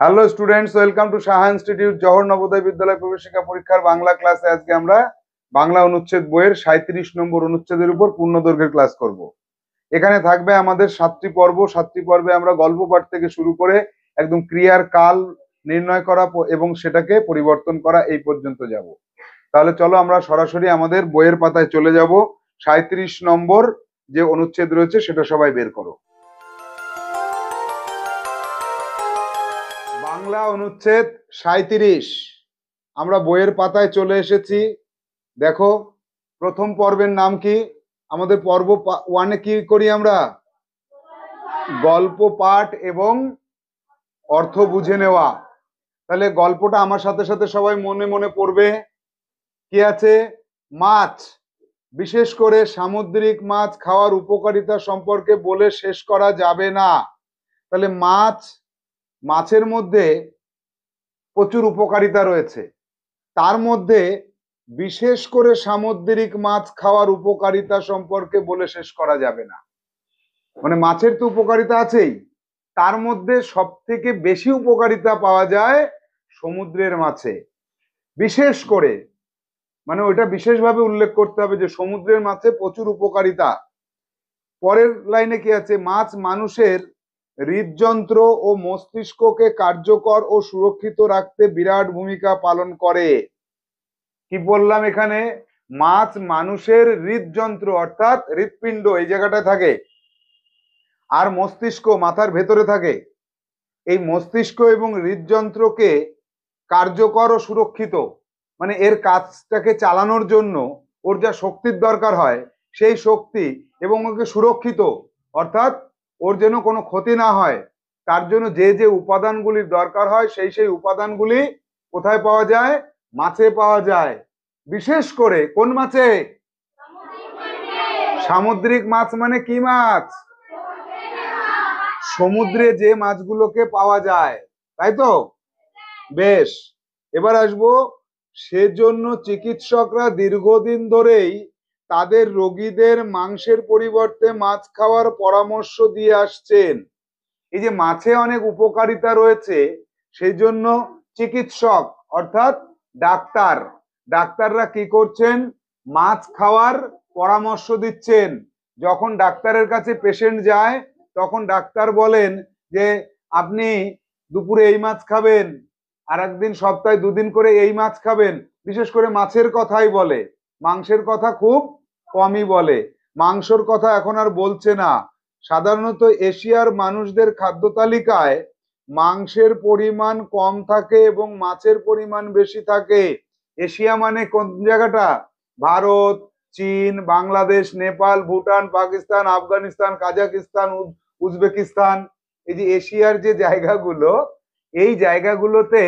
Hello students, welcome to Saha institute Jawahar Navodaya বিদ্যালয় প্রবেশিকা পরীক্ষার বাংলা ক্লাসে। আজকে আমরা বাংলা অনুচ্ছেদ বইয়ের 37 নম্বর অনুচ্ছেদের উপর পূর্ণদৈর্ঘ্যের ক্লাস করব। এখানে থাকবে আমাদের 7টি পর্ব। 7টি পর্বে আমরা গল্প পাঠ থেকে শুরু করে একদম ক্রিয়ার কাল নির্ণয় করা এবং সেটাকে পরিবর্তন করা এই পর্যন্ত যাব। তাহলে চলো আমরা সরাসরি আমাদের বইয়ের পাতায় চলে যাব। 37 নম্বর যে অনুচ্ছেদ রয়েছে সেটা সবাই বের করো। বাংলা অনুচ্ছেদ 37, আমরা বইয়ের পাতায় চলে এসেছি। দেখো, প্রথম পর্বের নাম কি? আমাদের পর্ব 1-এ কি করি আমরা? গল্প পাঠ এবং অর্থ বুঝে নেওয়া। তাহলে গল্পটা আমার সাথে সাথে সবাই মনে মনে পড়বে। কি আছে? মাছ, বিশেষ করে সামুদ্রিক মাছ খাওয়ার উপকারিতা সম্পর্কে বলে শেষ করা যাবে না। তাহলে মাছের মধ্যে প্রচুর উপকারিতা রয়েছে, তার মধ্যে বিশেষ করে সামুদ্রিক মাছ খাওয়ার উপকারিতা সম্পর্কে বলে শেষ করা যাবে না। মানে মাছের তো উপকারিতা আছেই, তার মধ্যে সব থেকে বেশি উপকারিতা পাওয়া যায় সমুদ্রের মাছে। বিশেষ করে মানে ওইটা বিশেষভাবে উল্লেখ করতে হবে যে সমুদ্রের মাছে প্রচুর উপকারিতা। পরের লাইনে কি আছে? মাছ মানুষের হৃদযন্ত্র ও মস্তিষ্ককে কার্যকর ও সুরক্ষিত রাখতে বিরাট ভূমিকা পালন করে। কি বললাম এখানে? মাছ মানুষের হৃদযন্ত্র অর্থাৎ হৃৎপিণ্ড এই জায়গাটায় থাকে, আর মস্তিষ্ক মাথার ভেতরে থাকে। এই মস্তিষ্ক এবং হৃদযন্ত্রকে কার্যকর ও সুরক্ষিত, মানে এর কাজটাকে চালানোর জন্য ওর যা শক্তির দরকার হয় সেই শক্তি, এবং ওকে সুরক্ষিত অর্থাৎ ওর যেন কোনো ক্ষতি না হয়, তার জন্য যে যে উপাদানগুলির দরকার হয় সেই উপাদানগুলি কোথায় পাওয়া যায়? মাছে পাওয়া যায়। বিশেষ করে কোন মাছে? সামুদ্রিক মাছ। মানে কি মাছ? সমুদ্রে যে মাছগুলোকে পাওয়া যায়, তাই তো? বেশ, এবার আসবো। সেজন্য চিকিৎসকরা দীর্ঘদিন ধরেই তাদের রোগীদের মাংসের পরিবর্তে মাছ খাওয়ার পরামর্শ দিয়ে আসছেন। এই যে মাছে অনেক উপকারিতা রয়েছে, সেই জন্য চিকিৎসক অর্থাৎ ডাক্তাররা কি করছেন? মাছ খাওয়ার পরামর্শ দিচ্ছেন। যখন ডাক্তারের কাছে পেশেন্ট যায় তখন ডাক্তার বলেন যে আপনি দুপুরে এই মাছ খাবেন, আর একদিন সপ্তাহে 2 দিন করে এই মাছ খাবেন। বিশেষ করে মাছের কথাই বলে, মাংসের কথা খুব কমই বলে। মাংসর কথা এখন আর বলছে না। সাধারণত এশিয়ার মানুষদের খাদ্য তালিকায় মাংসের পরিমাণ কম থাকে এবং মাছের পরিমাণ বেশি থাকে। এশিয়া মানে কোন জায়গাটা? ভারত, চীন, বাংলাদেশ, নেপাল, ভুটান, পাকিস্তান, আফগানিস্তান, কাজাকিস্তান, উজবেকিস্তান। এই যে এশিয়ার যে জায়গাগুলো, এই জায়গাগুলোতে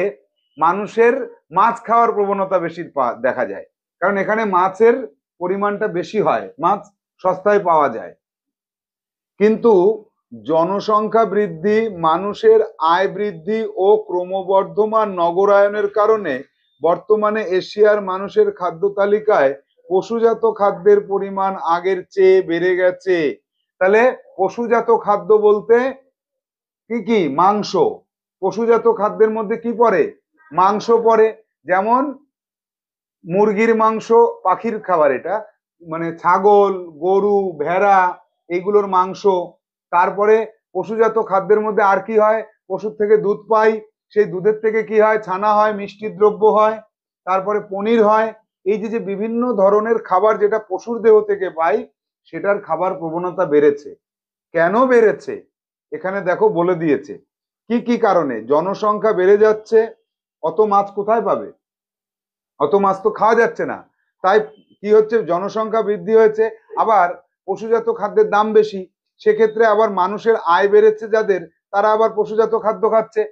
মানুষের মাছ খাওয়ার প্রবণতা বেশি দেখা যায়, কারণ এখানে মাছের পরিমাণটা বেশি হয়, মাছ সস্তায় পাওয়া যায়। কিন্তু জনসংখ্যা বৃদ্ধি, মানুষের আয় বৃদ্ধি ও ক্রমবর্ধমান নগরায়নের কারণে বর্তমানে এশিয়ার মানুষের খাদ্য তালিকায় পশুজাত খাদ্যের পরিমাণ আগের চেয়ে বেড়ে গেছে। তাহলে পশুজাত খাদ্য বলতে কি কি? মাংস। পশুজাত খাদ্যের মধ্যে কি পড়ে? মাংস পড়ে। যেমন মুরগির মাংস পাখির খাবার, এটা মানে ছাগল, গরু, ভেড়া এইগুলোর মাংস। তারপরে পশুজাত খাদ্যের মধ্যে আর কি হয়? পশুর থেকে দুধ পাই, সেই দুধের থেকে কি হয়? ছানা হয়, মিষ্টি দ্রব্য হয়, তারপরে পনির হয়। এই যে যে বিভিন্ন ধরনের খাবার যেটা পশুর দেহ থেকে পাই, সেটার খাবার প্রবণতা বেড়েছে। কেন বেড়েছে এখানে দেখো বলে দিয়েছে। কি কি কারণে? জনসংখ্যা বেড়ে যাচ্ছে, অত মাছ কোথায় পাবে? অত মাছ তো খাওয়া যাচ্ছে না। তাই কি হচ্ছে? জনসংখ্যা বৃদ্ধি হয়েছে, আবার পশুজাত খাদ্যের দাম বেশি, সেক্ষেত্রে আবার মানুষের আয় বেড়েছে যাদের, তারা আবার পশুজাত খাদ্য খাচ্ছে।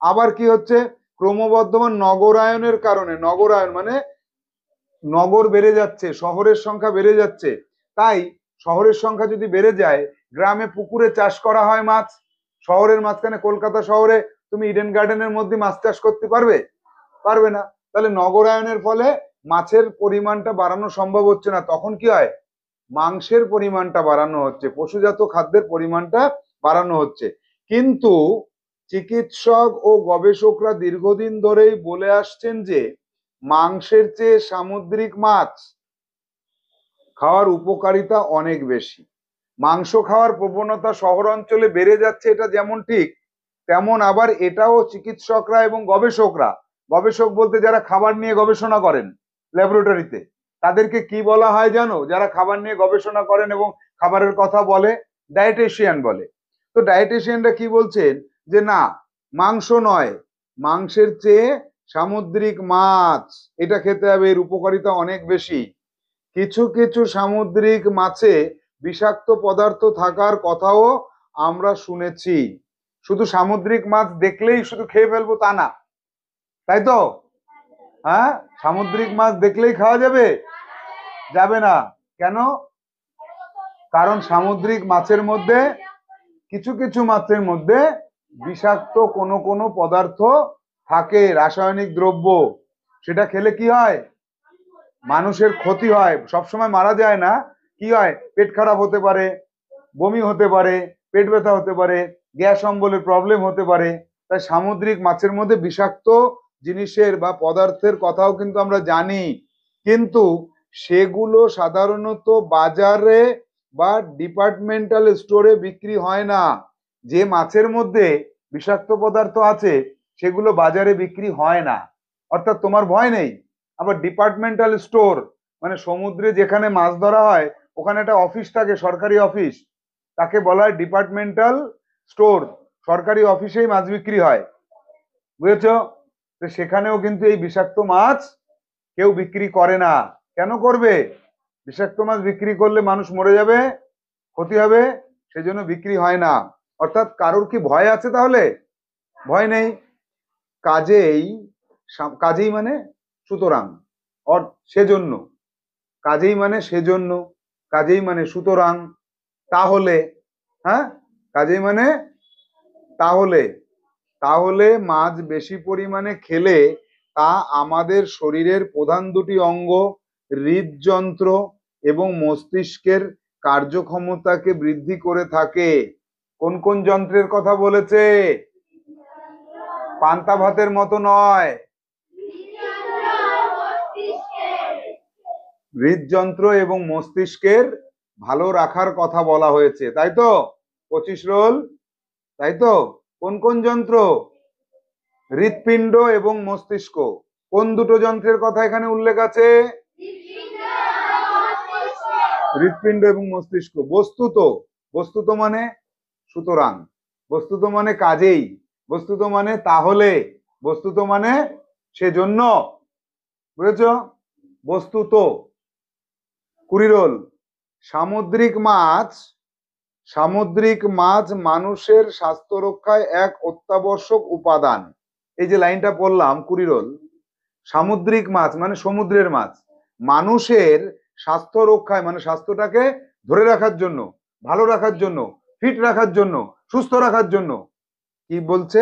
আবার কি হচ্ছে? ক্রমবর্ধমান নগরায়নের কারণে, নগরায়ন মানে নগর বেড়ে যাচ্ছে, শহরের সংখ্যা বেড়ে যাচ্ছে। তাই শহরের সংখ্যা যদি বেড়ে যায়, গ্রামে পুকুরে চাষ করা হয় মাছ। শহরের মাঝখানে কলকাতা শহরে তুমি ইডেন গার্ডেনের মধ্যে মাছ চাষ করতে পারবে? পারবে না। তাহলে নগরায়নের ফলে মাছের পরিমাণটা বাড়ানো সম্ভব হচ্ছে না। তখন কি হয়? মাংসের পরিমাণটা বাড়ানো হচ্ছে, পশুজাত খাদ্যের পরিমাণটা বাড়ানো হচ্ছে। কিন্তু চিকিৎসক ও গবেষকরা দীর্ঘদিন ধরেই বলে আসছেন যে মাংসের চেয়ে সামুদ্রিক মাছ খাওয়ার উপকারিতা অনেক বেশি। মাংস খাওয়ার প্রবণতা শহর অঞ্চলে বেড়ে যাচ্ছে, এটা যেমন ঠিক, তেমন আবার এটাও চিকিৎসকরা এবং গবেষকরা, গবেষক বলতে যারা খাবার নিয়ে গবেষণা করেন ল্যাবরেটরিতে, তাদেরকে কি বলা হয় জানো? যারা খাবার নিয়ে গবেষণা করেন এবং খাবারের কথা বলে, ডায়েটেশিয়ান বলে। তো ডায়েটেশিয়ানরা কি বলছেন? যে না, মাংস নয়, মাংসের চেয়ে সামুদ্রিক মাছ এটা খেতে হবে, এর উপকারিতা অনেক বেশি। কিছু কিছু সামুদ্রিক মাছে বিষাক্ত পদার্থ থাকার কথাও আমরা শুনেছি। শুধু সামুদ্রিক মাছ দেখলেই শুধু খেয়ে ফেলবো তা না, তাই তো? হ্যাঁ, সামুদ্রিক মাছ দেখলেই খাওয়া যাবে? যাবে না। কেন? কারণ সামুদ্রিক মাছের মধ্যে, কিছু কিছু মাছের মধ্যে বিষাক্ত কোনো কোনো পদার্থ থাকে, রাসায়নিক দ্রব্য। সেটা খেলে কি হয়? মানুষের ক্ষতি হয়, সবসময় মারা যায় না। কি হয়? পেট খারাপ হতে পারে, বমি হতে পারে, পেট ব্যথা হতে পারে, গ্যাস অম্বলের প্রবলেম হতে পারে। তাই সামুদ্রিক মাছের মধ্যে বিষাক্ত জিনিসের বা পদার্থের কথাও কিন্তু আমরা জানি, কিন্তু সেগুলো সাধারণত বাজারে বা ডিপার্টমেন্টাল স্টোরে বিক্রি হয় না। যে মাছের মধ্যে বিষাক্ত পদার্থ আছে সেগুলো বাজারে বিক্রি হয় না। অর্থাৎ তোমার ভয় নেই। আবার ডিপার্টমেন্টাল স্টোর মানে সমুদ্রে যেখানে মাছ ধরা হয় ওখানে একটা অফিস থাকে, সরকারি অফিস, তাকে বলা হয় ডিপার্টমেন্টাল স্টোর। সরকারি অফিসেই মাছ বিক্রি হয়, বুঝেছ? তো সেখানেও কিন্তু এই বিষাক্ত মাছ কেউ বিক্রি করে না। কেন করবে? বিষাক্ত মাছ বিক্রি করলে মানুষ মরে যাবে, ক্ষতি হবে, সেজন্য বিক্রি হয় না। অর্থাৎ কারোর কি ভয় আছে? তাহলে ভয় নেই। কাজেই কাজেই মানে সুতরাং, সেজন্য, কাজেই মানে সেজন্য, কাজেই মানে সুতরাং, তাহলে, হ্যাঁ, কাজেই মানে তাহলে, তাহলে মাছ বেশি পরিমাণে খেলে তা আমাদের শরীরের প্রধান দুটি অঙ্গ হৃদযন্ত্র এবং মস্তিষ্কের কার্যক্ষমতাকে বৃদ্ধি করে থাকে। কোন কোন যন্ত্রের কথা বলেছে? পান্তা ভাতের মতো নয়, হৃদযন্ত্র এবং মস্তিষ্কের ভালো রাখার কথা বলা হয়েছে, তাই তো? 25 রোল, তাই তো? কোন কোন যন্ত্র? হৃৎপিণ্ড এবং মস্তিষ্ক। কোন দুটো যন্ত্রের কথা এখানে উল্লেখ আছে? হৃৎপিণ্ড এবং মস্তিষ্ক। বস্তুত, বস্তুত মানে সুতরাং, বস্তুত মানে কাজেই, বস্তুত মানে তাহলে, বস্তুত মানে সেজন্য, বুঝেছ? বস্তুত। 20 রোল। সামুদ্রিক মাছ, সামুদ্রিক মাছ মানুষের স্বাস্থ্য রক্ষায় এক অত্যাবশ্যক উপাদান। এই যে লাইনটা পড়লাম 20 রোল, সামুদ্রিক মাছ মানে সমুদ্রের মাছ মানুষের স্বাস্থ্য রক্ষায় মানে স্বাস্থ্যটাকে ধরে রাখার জন্য, ভালো রাখার জন্য, ফিট রাখার জন্য, সুস্থ রাখার জন্য কি বলছে?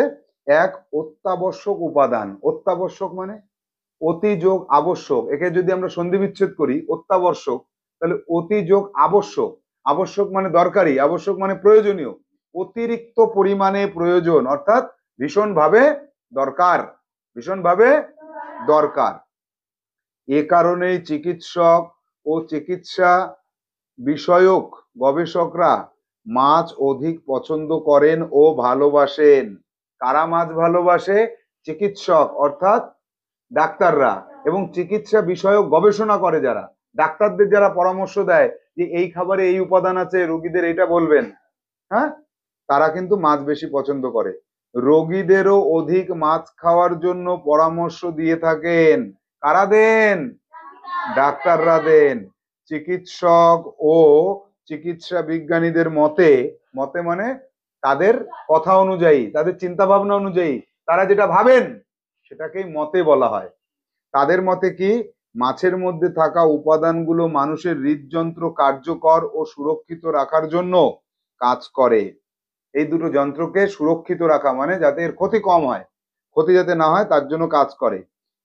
এক অত্যাবশ্যক উপাদান। অত্যাবশ্যক মানে অতি যোগ আবশ্যক। একে যদি আমরা সন্ধি বিচ্ছেদ করি অত্যাবশ্যক, তাহলে অতি যোগ আবশ্যক। আবশ্যক মানে দরকারি, আবশ্যক মানে প্রয়োজনীয়, অতিরিক্ত পরিমাণে প্রয়োজন, অর্থাৎ ভীষণভাবে দরকার, ভীষণভাবে দরকার। এ কারণেই চিকিৎসক ও চিকিৎসা বিষয়ক গবেষকরা মাছ অধিক পছন্দ করেন ও ভালোবাসেন। কারা মাছ ভালোবাসে? চিকিৎসক অর্থাৎ ডাক্তাররা, এবং চিকিৎসা বিষয়ক গবেষণা করে যারা, ডাক্তারদের যারা পরামর্শ দেয় যে এই খাবারে এই উপাদান আছে, রোগীদের এটা বলবেন, হ্যাঁ, তারা কিন্তু মাছ বেশি পছন্দ করে। রোগীদেরও অধিক মাছ খাওয়ার জন্য পরামর্শ দিয়ে থাকেন। কারা দেন? ডাক্তাররা দেন। চিকিৎসক ও চিকিৎসা বিজ্ঞানীদের মতে, মতে মানে তাদের কথা অনুযায়ী, তাদের চিন্তা ভাবনা অনুযায়ী, তারা যেটা ভাবেন সেটাকেই মতে বলা হয়। তাদের মতে কি? মাছের মধ্যে থাকা উপাদানগুলো মানুষের হৃদযন্ত্র কার্যকর ও সুরক্ষিত রাখার জন্য কাজ করে। এই দুটো যন্ত্রকে সুরক্ষিত রাখা মানে যাতে এর ক্ষতি কম হয়, ক্ষতি যাতে না হয় তার জন্য কাজ করে।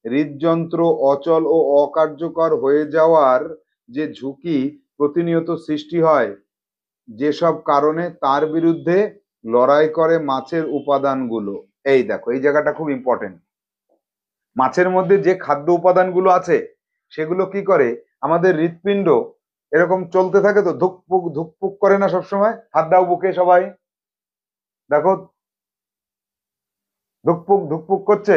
হৃদযন্ত্র অচল ও অকার্যকর হয়ে যাওয়ার যে ঝুঁকি প্রতিনিয়ত সৃষ্টি হয়, যেসব কারণে তার বিরুদ্ধে লড়াই করে মাছের উপাদানগুলো। এই দেখো, এই জায়গাটা খুব ইম্পর্টেন্ট। মাছের মধ্যে যে খাদ্য উপাদানগুলো আছে সেগুলো কি করে, আমাদের হৃৎপিণ্ড এরকম চলতে থাকে তো, ধুকপুক ধুকপুক করে না সবসময়? হাত দাও বুকে সবাই, দেখো ধুকপুক ধুকপুক করছে।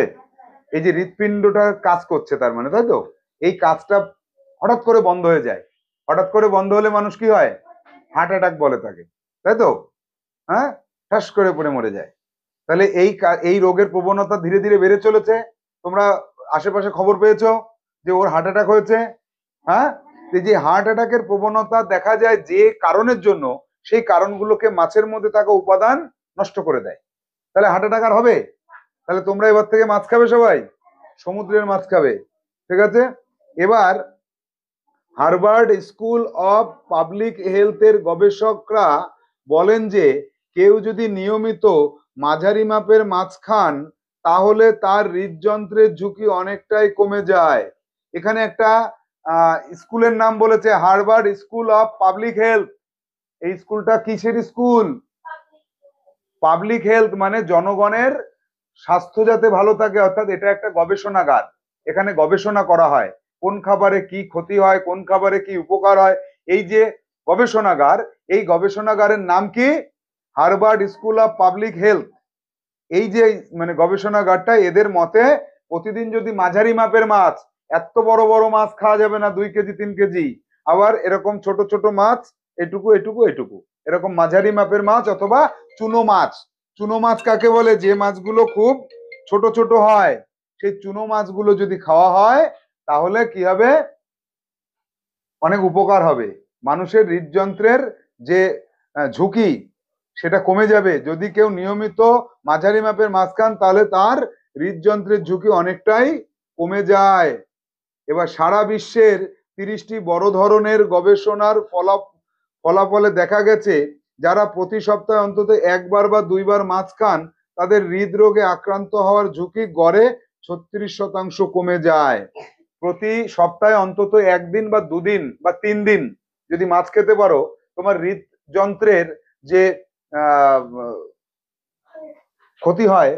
এই যে হৃৎপিণ্ডটা কাজ করছে তার মানে, তাই তো? এই কাজটা হঠাৎ করে বন্ধ হয়ে যায়। হঠাৎ করে বন্ধ হলে মানুষ কি হয়? হার্ট অ্যাটাক বলে তাকে, তাই তো? হ্যাঁ, ঠাস করে পড়ে মরে যায়। তাহলে এই রোগের প্রবণতা ধীরে ধীরে বেড়ে চলেছে। তোমরা আশেপাশে খবর পেয়েছো যে ওর হার্ট অ্যাটাক হয়েছে। হ্যাঁ, এই যে হার্ট অ্যাটাকের প্রবণতা দেখা যায় যে কারণের জন্য, সেই কারণগুলোকে মাছের মধ্যে থাকা উপাদান নষ্ট করে দেয়। তাহলে হার্ট অ্যাটাক আর হবে? তাহলে তোমরা এবার থেকে মাছ খাবে, সবাই সমুদ্রের মাছ খাবে, ঠিক আছে? এবার হার্ভার্ড স্কুল অফ পাবলিক হেলথের গবেষকরা বলেন যে কেউ যদি নিয়মিত মাঝারি মাপের মাছ খান তাহলে তার হৃদযন্ত্রের ঝুঁকি অনেকটাই কমে যায়। এখানে একটা স্কুলের নাম বলেছে, Harvard school of public health. এই স্কুলটা কিসের স্কুল? পাবলিক হেলথ, মানে জনগণের স্বাস্থ্য যাতে ভালো থাকে, অর্থাৎ এটা একটা গবেষণাগার। এখানে গবেষণা করা হয় কোন খাবারে কি ক্ষতি হয়, কোন খাবারে কি উপকার হয়। এই যে গবেষণাগার, এই গবেষণাগারের নাম কি? Harvard school of public health. এই যে মানে গবেষণাগারটা, এদের মতে প্রতিদিন যদি মাঝারি মাপের মাছ, এত বড় বড় মাছ খাওয়া যাবে না 2 কেজি 3 কেজি, আবার এরকম ছোট ছোট মাছ, এটুকু এটুকু এটুকু, এরকম মাঝারি মাপের মাছ, অথবা চুনো মাছ। চুনো মাছ কাকে বলে? যে মাছগুলো খুব ছোট ছোট হয়, সেই চুনো মাছগুলো যদি খাওয়া হয় তাহলে কি হবে? অনেক উপকার হবে। মানুষের হৃদযন্ত্রের যে ঝুঁকি, সেটা কমে যাবে। যদি কেউ নিয়মিত মাঝারি মাপের মাছ খান তাহলে তার হৃদযন্ত্রের ঝুঁকি অনেকটাই কমে যায়। এবার সারা বিশ্বের 30টি বড় ধরনের গবেষণার ফলাফলে দেখা গেছে যারা প্রতি সপ্তাহে অন্তত একবার বা 2বার মাছ খান তাদের হৃদরোগে আক্রান্ত হওয়ার ঝুঁকি গড়ে 36% কমে যায়। প্রতি সপ্তাহে অন্তত 1 দিন বা 2 দিন বা 3 দিন যদি মাছ খেতে পারো, তোমার হৃদযন্ত্রের যে ক্ষতি হয়,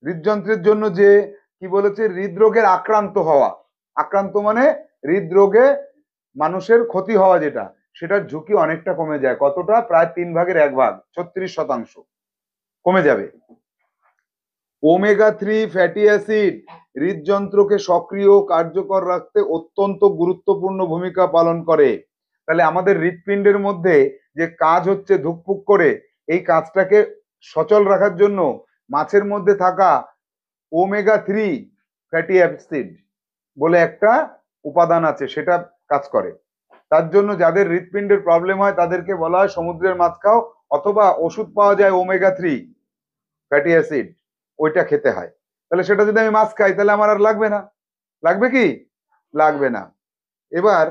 হৃদযন্ত্রের জন্য যে কি বলেছে, হৃদরোগের আক্রান্ত হওয়া, আক্রান্ত মানে হৃদরোগে মানুষের ক্ষতি হওয়া, যেটা সেটার ঝুঁকি অনেকটা কমে যায়। কতটা? প্রায় 1/3, 36% কমে যাবে। ওমেগা 3 ফ্যাটি অ্যাসিড হৃদযন্ত্রকে সক্রিয় কার্যকর রাখতে অত্যন্ত গুরুত্বপূর্ণ ভূমিকা পালন করে। তাহলে আমাদের হৃৎপিণ্ডের মধ্যে যে কাজ হচ্ছে ধুকপুক করে, এই কাজটাকে সচল রাখার জন্য মাছের মধ্যে থাকা ওমেগা 3 ফ্যাটি অ্যাসিড বলে একটা উপাদান আছে, সেটা কাজ করে। তার জন্য যাদের হৃৎপিণ্ডের প্রবলেম হয় তাদেরকে বলা হয় সমুদ্রের মাছ খাও, অথবা ওষুধ পাওয়া যায় ওমেগা 3 ফ্যাটি অ্যাসিড, ওইটা খেতে হয়। তাহলে সেটা যদি আমি মাছ খাই তাহলে আমার আর লাগবে না। লাগবে কি? লাগবে না। এবার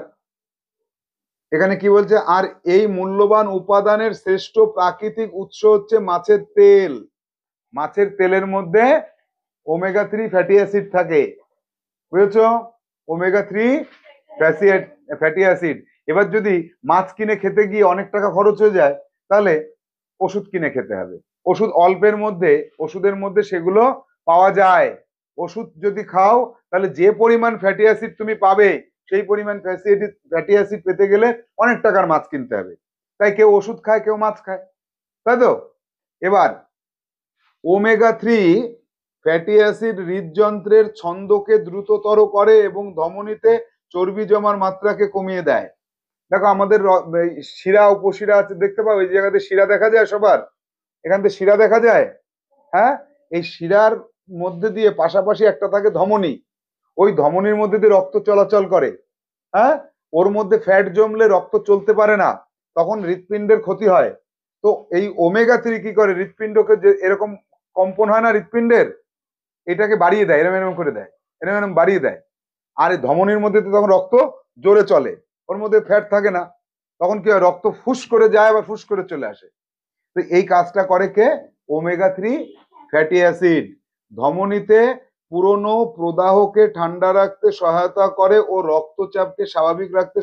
এখানে কি বলছে, আর এই মূল্যবান উপাদানের শ্রেষ্ঠ প্রাকৃতিক উৎস হচ্ছে মাছের তেল। মাছের তেলের মধ্যে ওমেগা 3 ফ্যাটি অ্যাসিড থাকে, বুঝেছো? Omega 3 fatty acid. এবার যদি মাছ কিনে খেতে গিয়ে অনেক টাকা খরচ হয়ে যায় তাহলে ওষুধ কিনে খেতে হবে। ওষুধ অল্পের মধ্যে, ওষুধের মধ্যে সেগুলো পাওয়া যায়। ওষুধ যদি খাও তাহলে যে পরিমাণ ফ্যাটি অ্যাসিড তুমি পাবে, সেই পরিমাণ ফ্যাটি অ্যাসিড পেতে গেলে অনেক টাকার মাছ কিনতে হবে। তাই কেউ ওষুধ খায়, কেউ মাছ খায়, তাই তো? এবার ওমেগা 3 ফ্যাটি অ্যাসিড হৃদযন্ত্রের ছন্দকে দ্রুততর করে এবং ধমনীতে চর্বি জমার মাত্রাকে কমিয়ে দেয়। দেখো আমাদের শিরা উপশিরা আছে, দেখতে পাও এই জায়গাতে শিরা দেখা যায় সবার, এখান থেকে শিরা দেখা যায়। হ্যাঁ, এই শিরার মধ্যে দিয়ে পাশাপাশি একটা থাকে ধমনী, ওই ধমনীর মধ্যে দিয়ে রক্ত চলাচল করে। হ্যাঁ, ওর মধ্যে ফ্যাট জমলে রক্ত চলতে পারে না, তখন হৃৎপিণ্ডের ক্ষতি হয়। তো এই ওমেগা 3 কি করে, হৃৎপিণ্ডকে যে এরকম কম্পন হয় না হৃৎপিণ্ডের, এটাকে বাড়িয়ে দেয়, এরম এরম করে দেয়, এরম এরম বাড়িয়ে দেয়। আর এই ধমনীর মধ্যে তো তখন রক্ত জোরে চলে, ওর মধ্যে ফ্যাট থাকে না, তখন কি হয়, রক্ত ফুস করে যায় আবার ফুস করে চলে আসে। তো এই কাজটা করে কে? Omega 3 fatty acid. ধমনীতে পুরনো প্রদাহকে ঠান্ডা রাখতে সহায়তা করে ও রক্তচাপকে স্বাভাবিক রাখতে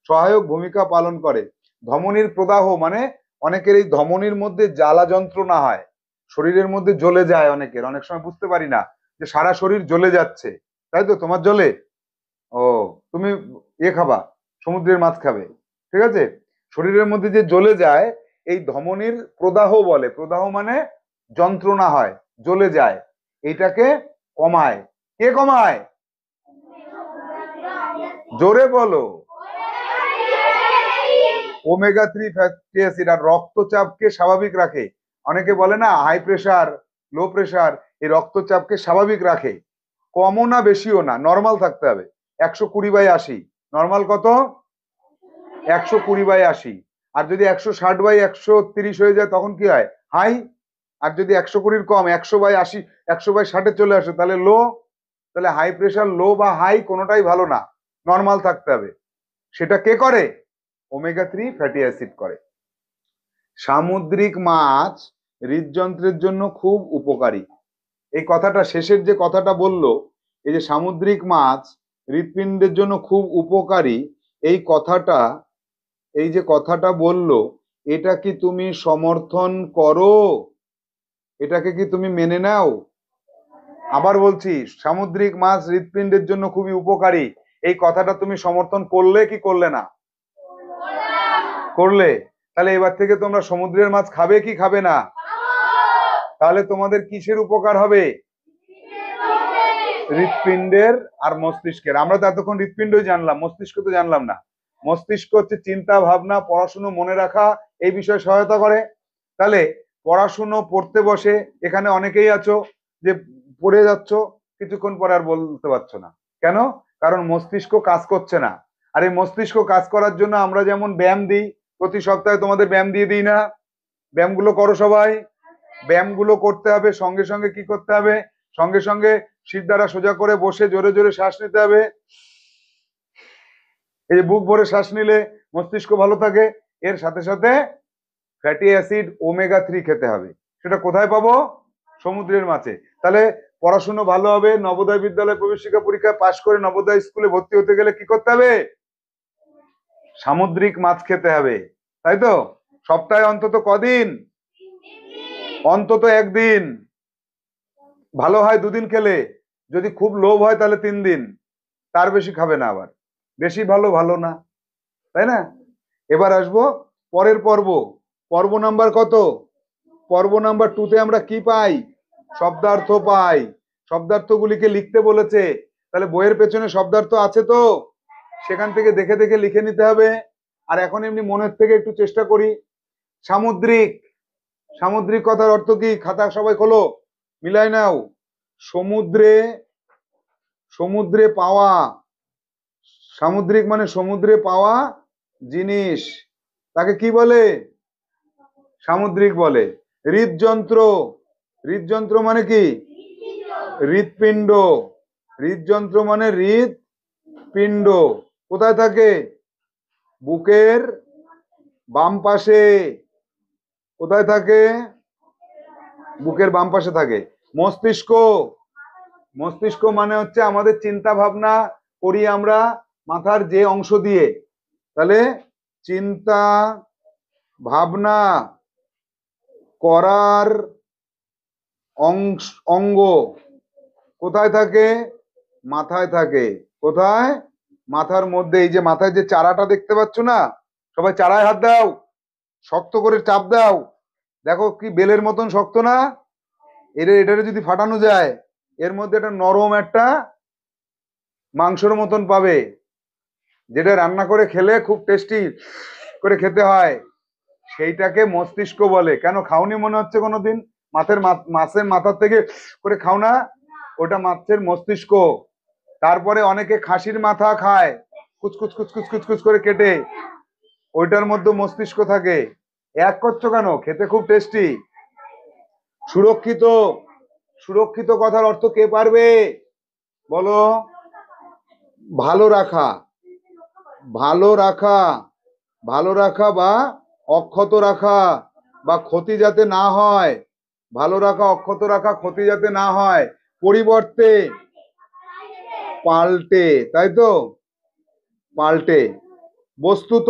সহায়ক ভূমিকা পালন করে। ধমনীর প্রদাহ মানে অনেকের এই ধমনীর মধ্যে জ্বালা যন্ত্রণা হয়, শরীরের মধ্যে জ্বলে যায়, অনেকের অনেক সময় বুঝতে পারি না যে সারা শরীর জ্বলে যাচ্ছে। তাই তো, তোমার জ্বলে? ও, তুমি খাবা, সমুদ্রের মাছ খাবে, ঠিক আছে? শরীরের মধ্যে যে জ্বলে যায়, এই ধমনীর প্রদাহ বলে। প্রদাহ মানে যন্ত্রণা হয়, জ্বলে যায়, এইটাকে কমায়। কে কমায়? জোরে বলো। Omega 3 fatty acid. আর রক্তচাপকে স্বাভাবিক রাখে। অনেকে বলে না হাই প্রেসার, লো প্রেসার, এই রক্তচাপকে স্বাভাবিক রাখে। কমও না বেশিও না, নর্মাল থাকতে হবে। 120/80। নর্মাল কত? 120/80। আর যদি 160/130 হয়ে যায় তখন কি হয়? হাই। আর যদি 120-র কম, 100/80, 100/60 চলে আসে, তাহলে লো। তাহলে হাই প্রেসার, লো বা হাই কোনোটাই ভালো না, নর্মাল থাকতে হবে। সেটা কে করে? ওমেগা 3 ফ্যাটি অ্যাসিড করে। সামুদ্রিক মাছ হৃদযন্ত্রের জন্য খুব উপকারী। এই কথাটা, শেষের যে কথাটা বললো, এই যে সামুদ্রিক মাছ হৃৎপিণ্ডের জন্য খুব উপকারী, এই কথাটা, এই যে কথাটা বললো, এটা কি তুমি সমর্থন করো? এটাকে কি তুমি মেনে নাও? আবার বলছি, সামুদ্রিক মাছ হৃৎপিণ্ডের জন্য খুবই উপকারী, এই কথাটা তুমি সমর্থন করলে কি করলে না? করলে। তাহলে এবার থেকে তোমরা সমুদ্রের মাছ খাবে কি খাবে না? তাহলে তোমাদের কিসের উপকার হবে? হৃৎপিণ্ডের আর মস্তিষ্কের। আমরা তো এতক্ষণ হৃৎপিণ্ডই জানলাম, মস্তিষ্ক তো জানলাম না। মস্তিষ্ক হচ্ছে চিন্তা ভাবনা, পড়াশুনো মনে রাখা, এই বিষয়ে সহায়তা করে। তাহলে পড়াশুনো পড়তে বসে, এখানে অনেকেই আছো যে পড়ে যাচ্ছ, কিছুক্ষণ পরে আর বলতে পারছো না। কেন? কারণ মস্তিষ্ক কাজ করছে না। আর এই মস্তিষ্ক কাজ করার জন্য আমরা যেমন ব্যায়াম দিই, প্রতি সপ্তাহে তোমাদের ব্যায়াম দিয়ে দিই না? ব্যায়ামগুলো করো সবাই। ব্যায়ামগুলো করতে হবে, সঙ্গে সঙ্গে কি করতে হবে? সঙ্গে সঙ্গে শির দ্বারা সোজা করে বসে জোরে জোরে শ্বাস নিতে হবে। এই যে বুক ভরে শ্বাস নিলে মস্তিষ্ক ভালো থাকে। এর সাথে সাথে ফ্যাটি অ্যাসিড ওমেগা 3 খেতে হবে। সেটা কোথায় পাবো? সমুদ্রের মাছে। তাহলে পড়াশুনো ভালো হবে। নবোদয় বিদ্যালয় প্রবেশিকা পরীক্ষায় পাশ করে নবোদয় স্কুলে ভর্তি হতে গেলে কি করতে হবে? সামুদ্রিক মাছ খেতে হবে, তাই তো? সপ্তাহে অন্তত কদিন? অন্তত একদিন, ভালো হয় 2 দিন খেলে, যদি খুব লোভ হয় তাহলে 3 দিন, তার বেশি খাবে না। আবার বেশি ভালো ভালো না, তাই না? এবার আসবো পরের পর্ব। পর্ব নাম্বার কত? পর্ব নাম্বার 2-তে আমরা কি পাই? শব্দার্থ পাই। শব্দার্থগুলিকে লিখতে বলেছে। তাহলে বইয়ের পেছনে শব্দার্থ আছে তো, সেখান থেকে দেখে দেখে লিখে নিতে হবে। আর এখন এমনি মনের থেকে একটু চেষ্টা করি। সামুদ্রিক, সামুদ্রিক কথার অর্থ কি? খাতা সবাই খোলো, মিলাই নাও। সমুদ্রে, সমুদ্রে পাওয়া, সামুদ্রিক মানে সমুদ্রে পাওয়া জিনিস, তাকে কি বলে? সামুদ্রিক বলে। হৃদযন্ত্র, হৃদযন্ত্র মানে কি? হৃৎপিণ্ড। হৃদযন্ত্র মানে হৃৎপিণ্ড। কোথায় থাকে? বুকের বাম পাশে। কোথায় থাকে? বুকের বাম পাশে থাকে। মস্তিষ্ক, মস্তিষ্ক মানে হচ্ছে আমাদের চিন্তা ভাবনা করি আমরা মাথার যে অংশ দিয়ে। তাহলে চিন্তা ভাবনা করার অঙ্গ কোথায় থাকে? মাথায় থাকে। কোথায়? মাথার মধ্যে। এই যে মাথায় যে চারাটা দেখতে পাচ্ছ না, সবাই চারায় হাত দাও, শক্ত করে চাপ দাও। দেখো কি বেলের মতন শক্ত না? এটারে যদি ফাটানো যায়, এর মধ্যে একটা নরম একটা মাংসের মতন পাবে, যেটা রান্না করে খেলে খুব টেস্টি করে খেতে হয়। সেইটাকে মস্তিষ্ক বলে। কেন খাওনি মনে হচ্ছে কোনোদিন? মাছের মাথার থেকে করে খাও না? ওটা মাছের মস্তিষ্ক। তারপরে অনেকে খাসির মাথা খায়, কুচকুচ কুচকুচ কুচকুচ করে কেটে, ওইটার মধ্যে মস্তিষ্ক থাকে। এক করছো কেন? খেতে খুব টেস্টি। সুরক্ষিত, সুরক্ষিত কথার অর্থ কে পারবে বলো? ভালো রাখা, ভালো রাখা, ভালো রাখা বা অক্ষত রাখা, বা ক্ষতি যাতে না হয়। ভালো রাখা, অক্ষত রাখা, ক্ষতি যাতে না হয়। পরিবর্তে, পাল্টে, তাই তো? পাল্টে। বস্তুত,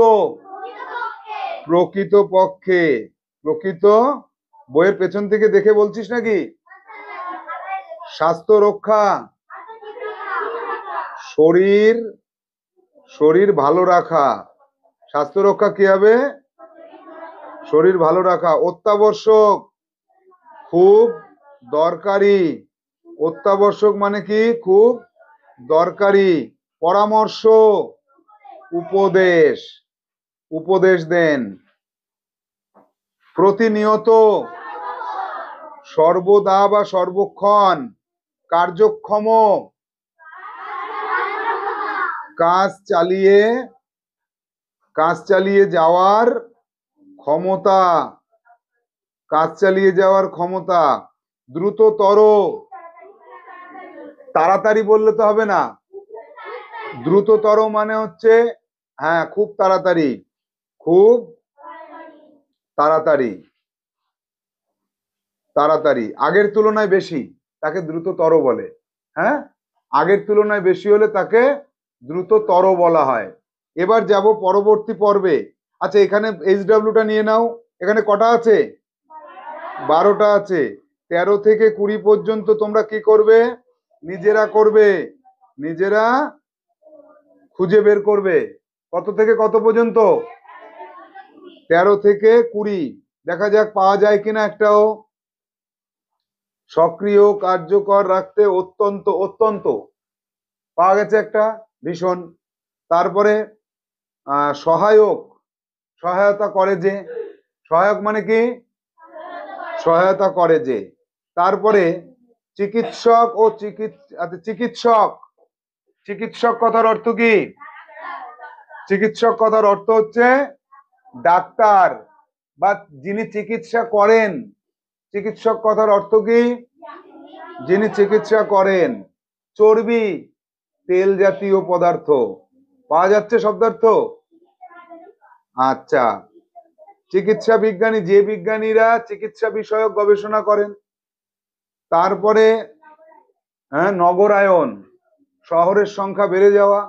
প্রকৃতপক্ষে, প্রকৃত বইয়ের পেছন থেকে দেখে বলছিস নাকি? স্বাস্থ্য রক্ষা, শরীর, শরীর ভালো রাখা। স্বাস্থ্য রক্ষা কি হবে? শরীর ভালো রাখা। অত্যাবশ্যক, খুব দরকারি। অত্যাবশ্যক মানে কি? খুব দরকারি। পরামর্শ, উপদেশ, উপদেশ দেন। প্রতিনিয়ত, সর্বদা বা সর্বক্ষণ। কার্যক্ষম, কাজ চালিয়ে যাওয়ার ক্ষমতা, কাজ চালিয়ে যাওয়ার ক্ষমতা। দ্রুততর, তাড়াতাড়ি বললে তো হবে না। দ্রুততর মানে হচ্ছে, হ্যাঁ, খুব তাড়াতাড়ি, খুব তাড়াতাড়ি, তাড়াতাড়ি। আগের তুলনায় বেশি, তাকে দ্রুততর বলে। হ্যাঁ, আগের তুলনায় বেশি হলে তাকে দ্রুততর বলা হয়। এবার যাব পরবর্তী পর্বে। আচ্ছা, এখানে এইচডব্লিউটা নিয়ে নাও। এখানে কটা আছে? 12টা আছে। 13 থেকে 20 পর্যন্ত তোমরা কি করবে? নিজেরা করবে, নিজেরা খুঁজে বের করবে। কত থেকে কত পর্যন্ত? 13 থেকে 20। দেখা যাক পাওয়া যায় কিনা একটাও। সক্রিয়, কার্যকর রাখতে অত্যন্ত, অত্যন্ত পাওয়া গেছে একটা, ভীষণ। তারপরে সহায়ক, সহায়তা করে যে। সহায়ক মানে কি? সহায়তা করে যে। তারপরে চিকিৎসক ও চিকিৎসক, চিকিৎসক কথার অর্থ কি? চিকিৎসক কথার অর্থ হচ্ছে ডাক্তার বা যিনি চিকিৎসা করেন। চিকিৎসক কথার অর্থ কি? যিনি চিকিৎসা করেন। চর্বি, তেল জাতীয় পদার্থ। পাওয়া যাচ্ছে শব্দার্থ? আচ্ছা, চিকিৎসা বিজ্ঞানী, যে বিজ্ঞানীরা চিকিৎসা বিষয়ক গবেষণা করেন। তারপরে নগরায়ন, শহরের সংখ্যা বেড়ে যাওয়া,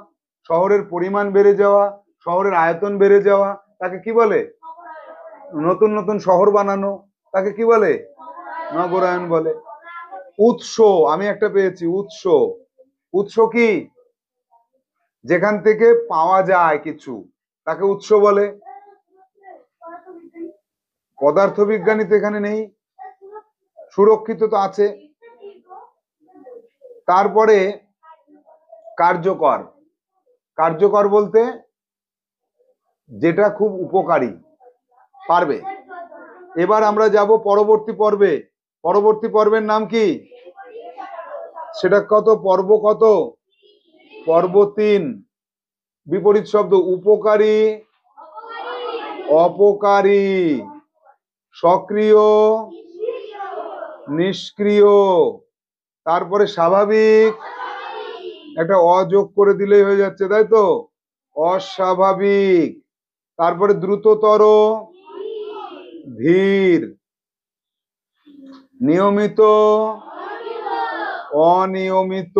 শহরের পরিমাণ বেড়ে যাওয়া, শহরের আয়তন বেড়ে যাওয়া, তাকে কি বলে? নতুন নতুন শহর বানানো, তাকে কি বলে? নগরায়ন বলে। উৎস, আমি একটা পেয়েছি, উৎস। উৎস কি? যেখান থেকে পাওয়া যায় কিছু, তাকে উৎস বলে। পদার্থবিজ্ঞানী তো এখানে নেই, সুরক্ষিত তো আছে। তারপরে কার্যকর, কার্যকর বলতে যেটা খুব উপকারী, পারবে। এবার আমরা যাব পরবর্তী পর্বে। পরবর্তী পর্বের নাম কি? সেটা কত? পর্ব কত? পর্ব 3। বিপরীত শব্দ, উপকারী, অপকারী, সক্রিয়, নিষ্ক্রিয়। তারপরে স্বাভাবিক, একটা অযোগ করে দিলেই হয়ে যাচ্ছে, তাই তো? অস্বাভাবিক। তারপরে দ্রুততর, ধীর, নিয়মিত, অনিয়মিত।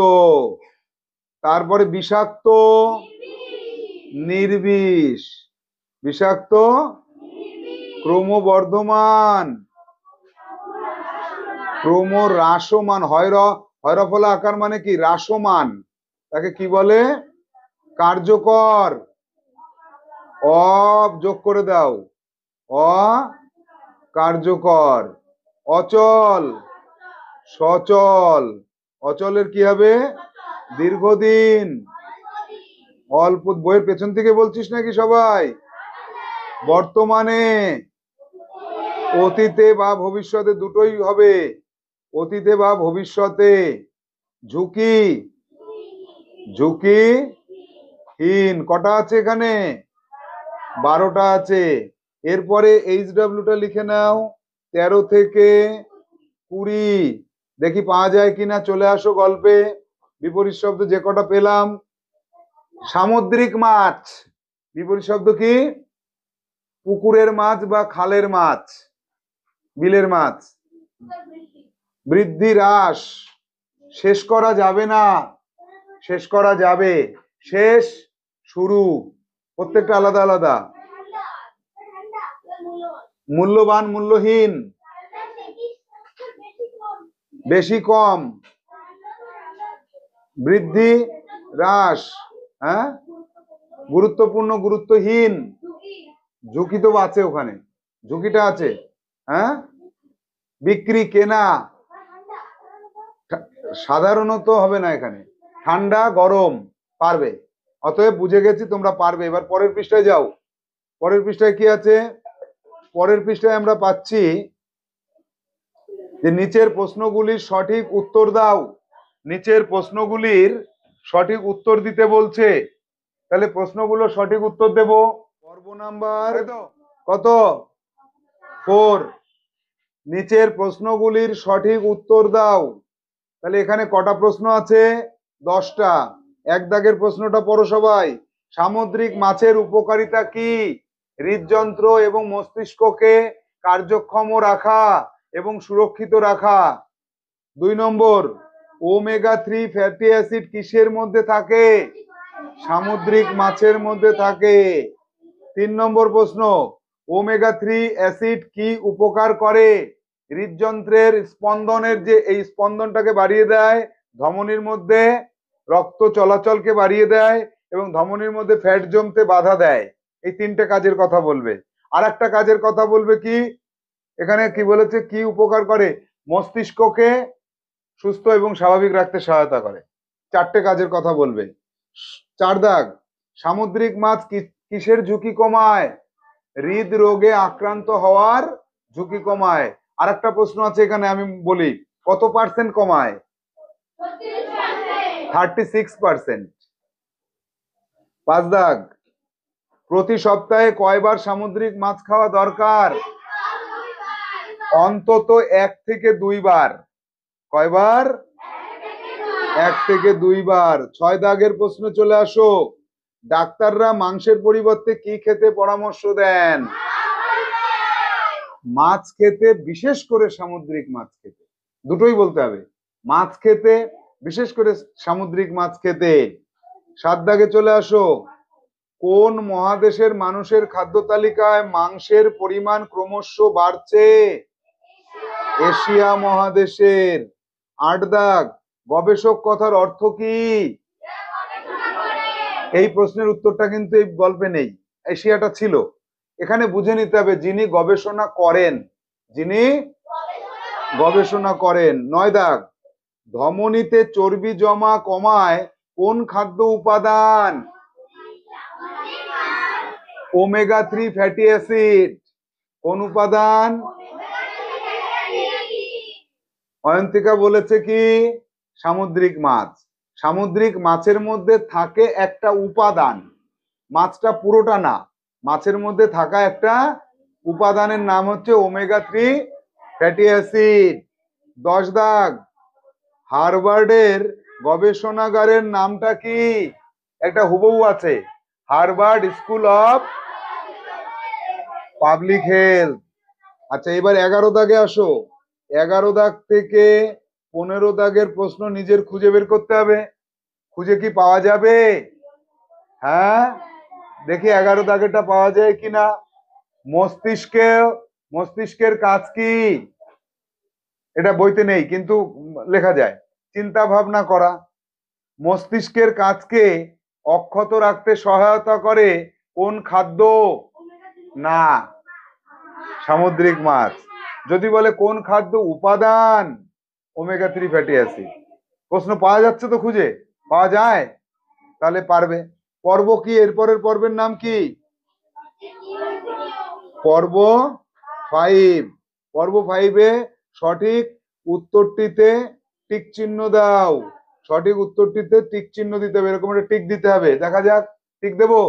তারপরে বিষাক্ত, নির্বিষ। বিষাক্ত, ক্রমবর্ধমান, ক্রমহ্রাসমান। হয়রফলা আকার মানে কি? হ্রাসমান। তাকে কি বলে? কার্যকর। যোগ করে দাও, অকার্যকর। অচল, সচল। অচলের কি হবে? দীর্ঘদিন। অল্প। বইয়ের পেছন থেকে বলছিস নাকি সবাই? বর্তমানে, অতীতে বা ভবিষ্যতে, দুটোই হবে। অতীতে বা ভবিষ্যতে। ঝুঁকি, ঝুঁকিহীন। কটা আছে এখানে? 12টা আছে। এরপরে এইচডব্লিউটা লিখে নাও, 13 থেকে 20। দেখি পাওয়া যায় কিনা। চলে আসো গল্পে। বিপরীত শব্দ যে কটা পেলাম। সামুদ্রিক মাছ, বিপরীত শব্দ কি? পুকুরের মাছ বা খালের মাছ, বিলের মাছ। বৃদ্ধি, হ্রাস, শেষ করা যাবে না, শেষ করা যাবে। শেষ, শুরু, প্রত্যেকটা আলাদা আলাদা। মূল্যবান মূল্যহীন, বেশি কম, বৃদ্ধি হ্রাস, হ্যাঁ, গুরুত্বপূর্ণ গুরুত্বহীন, ঝুঁকি তো আছে, ওখানে ঝুঁকিটা আছে, হ্যাঁ, বিক্রি কেনা, সাধারণত হবে না এখানে, ঠান্ডা গরম, পারবে। অতএব বুঝে গেছি তোমরা পারবে। এবার পরের পৃষ্ঠায় যাও। পরের পৃষ্ঠায় কি আছে? পরের পৃষ্ঠায় আমরা পাচ্ছি যে নিচের প্রশ্নগুলির সঠিক উত্তর দাও। নিচের প্রশ্নগুলির সঠিক উত্তর দিতে বলছে। তাহলে প্রশ্নগুলো সঠিক উত্তর দেব। পর্ব নাম্বার কত? 4। নিচের প্রশ্নগুলির সঠিক উত্তর দাও। তাহলে এখানে কটা প্রশ্ন আছে? 10টা। এক দাগের প্রশ্নটা পড়ো সবাই। সামুদ্রিক মাছের উপকারিতা কি? হৃদযন্ত্র এবং মস্তিষ্ককে কার্যক্ষম রাখা এবং সুরক্ষিত রাখা। 2 নম্বর, ওমেগা 3 ফ্যাটি অ্যাসিড কিসের মধ্যে থাকে? সামুদ্রিক মাছের মধ্যে থাকে। 3 নম্বর প্রশ্ন, ওমেগা 3 অ্যাসিড কি উপকার করে? হৃদযন্ত্রের স্পন্দনের যে এই স্পন্দনটাকে বাড়িয়ে দেয়, ধমনীর মধ্যে রক্ত চলাচলকে বাড়িয়ে দেয় এবং ধমনীর মধ্যে ফ্যাট জমতে বাধা দেয়। এই 3টে কাজের কথা বলবে। আর একটা কাজের কথা বলবে কি? এখানে কি বলেছে? কি উপকার করে? মস্তিষ্ককে সুস্থ এবং স্বাভাবিক রাখতে সহায়তা করে। 4টে কাজের কথা বলবে। 4 দাগ, সামুদ্রিক মাছ কিসের ঝুঁকি কমায়? হৃদরোগে আক্রান্ত হওয়ার ঝুঁকি কমায়। আর একটা প্রশ্ন আছে এখানে, আমি বলি, কত পার্সেন্ট কমায়? 36%। 5 দাগ, প্রতি সপ্তাহে কয়বার সামুদ্রিক মাছ খাওয়া দরকার? অন্তত 1 থেকে 2 বার। কয়বার? 1 থেকে 2 বার। 6 দাগের প্রশ্ন চলে আসো। ডাক্তাররা মাংসের পরিবর্তে কি খেতে পরামর্শ দেন? মাছ খেতে, বিশেষ করে সামুদ্রিক মাছ খেতে। দুটোই বলতে হবে, মাছ খেতে, বিশেষ করে সামুদ্রিক মাছ খেতে। 7 দাগে চলে আসো। কোন মহাদেশের মানুষের খাদ্য তালিকায় মাংসের পরিমাণ ক্রমশ বাড়ছে? এশিয়া মহাদেশের। 8 দাগ, গবেষক কথার অর্থ কি? এই প্রশ্নের উত্তরটা কিন্তু এই গল্পে নেই, এশিয়াটা ছিল। এখানে বুঝে নিতে হবে যিনি গবেষণা করেন, যিনি গবেষণা করেন। 9 দাগ, ধমনীতে চর্বি জমা কমায় কোন খাদ্য উপাদান? Omega 3 fatty acid. কোন উপাদান? অয়ন্তিকা বলেছে কি? সামুদ্রিক মাছ। সামুদ্রিক মাছের মধ্যে থাকে একটা উপাদান, মাছটা পুরোটা না, মাছের মধ্যে থাকা একটা উপাদানের নাম হচ্ছে ওমেগা 3 ফ্যাটি অ্যাসিড। 10 দাগ, হার্ভার্ডের গবেষণাগারের নামটা কি? একটা হুবহু আছে, Harvard school of public health. আচ্ছা, এবার 11 দাগে আসো। 11 দাগ থেকে 15 দাগের প্রশ্ন নিজের খুঁজে বের করতে হবে। খুঁজে কি পাওয়া যাবে? হ্যাঁ, দেখি 11 দাগেরটা পাওয়া যায় কিনা। মস্তিষ্কের কাজ কি? এটা বইতে নেই কিন্তু লেখা যায়। চিন্তা ভাবনা করা। মস্তিষ্কের কাজকে অক্ষত রাখতে সহায়তা করে কোন খাদ্য? না, সামুদ্রিক মাছ। যদি বলে কোন খাদ্য উপাদান? Omega 3 fatty acid. প্রশ্ন পাওয়া যাচ্ছে তো? খুঁজে পাওয়া যায়? তাহলে পারবে। পর্ব কি? এরপরের পর্বের নাম কি? পর্ব 5। পর্ব 5-এ সঠিক উত্তরটিতে টিক চিহ্ন দাও। সঠিক উত্তরটিতে টিক চিহ্ন দিতে হবে, এরকম একটা টিক দিতে হবে। দেখা যাক, টিক দেবো?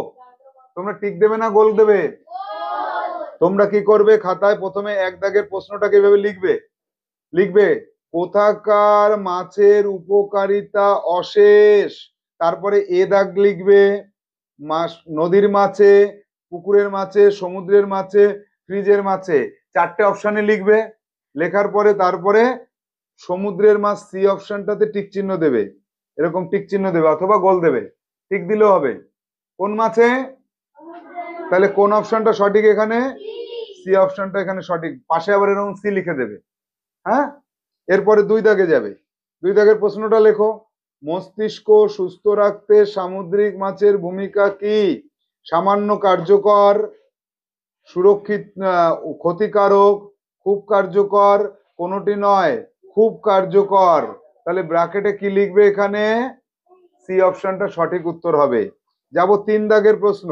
তোমরা টিক দেবে না গোল দেবে? তোমরা কি করবে, খাতায় প্রথমে 1 দাগের প্রশ্নটাকে এভাবে লিখবে কোথাকার মাছের উপকারিতা অশেষ। তারপরে এ দাগ লিখবে মাছ, নদীর মাছে, পুকুরের মাছে, সমুদ্রের মাছে, ফ্রিজের মাছে। 4টে অপশনে লিখবে। লেখার পরে তারপরে সমুদ্রের মাছ সি অপশনটাতে টিক চিহ্ন দেবে, এরকম টিক চিহ্ন দেবে অথবা গোল দেবে, টিক দিলেও হবে। কোন মাছে? তাহলে কোন অপশনটা সঠিক এখানে? সি সি অপশনটা এখানে সঠিক, পাশে আবার এরকম সি লিখে দেবে। হ্যাঁ, এরপরে 2 দাগে যাবে। 2 দাগের প্রশ্নটা লেখো, মস্তিষ্ক সুস্থ রাখতে সামুদ্রিক মাছের ভূমিকা কি? সামান্য কার্যকর, সুরক্ষিত, ক্ষতিকারক, খুব কার্যকর, কোনোটি নয়, খুব কার্যকর। তাহলে ব্র্যাকেটে কি লিখবে এখানে? সি অপশনটা সঠিক উত্তর হবে। যাব 3 দাগের প্রশ্ন।